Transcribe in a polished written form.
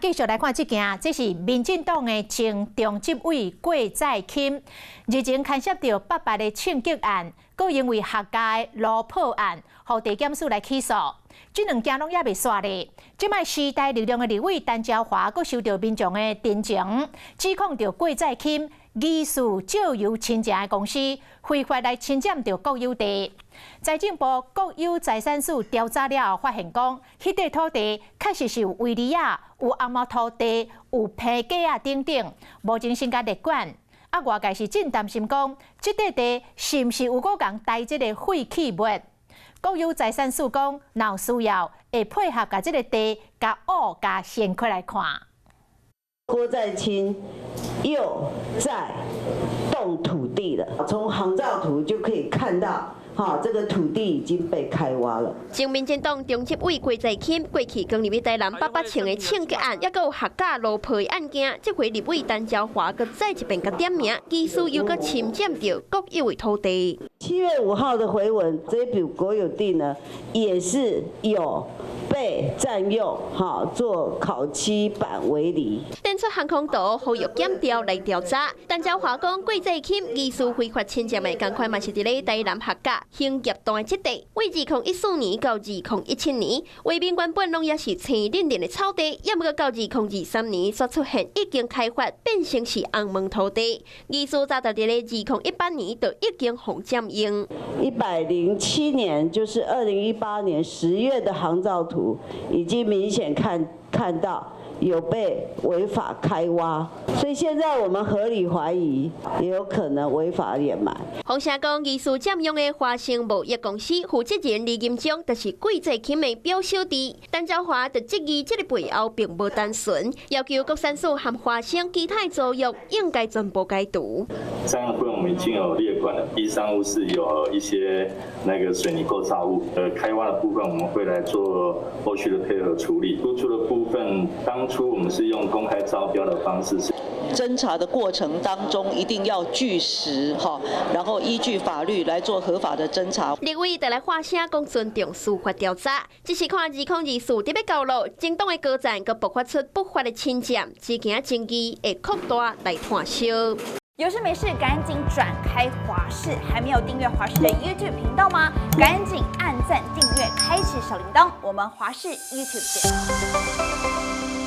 继续来看这件，这是民进党的前中执委郭在钦日前牵涉到800个枪击案，佮因为学家的罗破案，互地检署来起诉。这两件拢也未煞咧。即摆时代力量的立委陈椒华，佮受到民众的陈情，指控着郭在钦疑似借由亲戚的公司非法来侵占着国有地。财政部国有财产署调查了后，发现讲，迄块土地确实是有违例啊，有暗毛土地、有批假啊等等，目前先甲列管。啊，外界是真担心讲，即块地是毋是有个共带即个废弃物？国有财产署讲，若有需要，会配合甲即个地、甲屋、甲掀开来看。郭在钦又在动土地了，从航照图就可以看到。这个土地已经被开挖了。前民进党中执委郭在钦过去跟入去台南800枪的枪击案，也有学假罗破的案件，这回立委陈椒华搁再一遍甲点名，疑似又搁侵占到国有的土地。7月5号的回文，这笔国有地呢，也是有被占用，做烤漆板围篱。登出航空图，后续检调来调查。陈椒华讲，郭在钦疑似非法侵占的，同款嘛是伫咧台南学假。兴业段的这地，为2014年到2017年，画面原本拢也是青嫩嫩的草地，也毋过到2023年所出现已经开发变成是红毛土地，疑似早在咧2018年就已经互占用。107年，就是2018年10月的航照图，已经明显看到。有被违法开挖，所以现在我们合理怀疑，也有可能违法掩埋。洪社讲，疑似占用的华盛贸易公司负责人李金忠，就是郭在钦的表小弟。陈椒华就质疑这个背后并无单纯，要求国产署和华盛其他作业应该全部改读。三样部分我们已经有列管了，第三屋是有一些那个水泥构造物，开挖的部分我们会来做后续的配合处理。突出的部分当初我们是用公开招标的方式，侦查的过程当中一定要据实然后依据法律来做合法的侦查。立委就来发声讲尊重司法调查，只是看2024特别高楼，政党的高层佮爆发出不法的侵占，只惊争议会扩大来探烧。有事没事赶紧转开华视，还没有订阅华视的 YouTube 频道吗？赶紧按赞、订阅、开启小铃铛，我们华视 YouTube 见。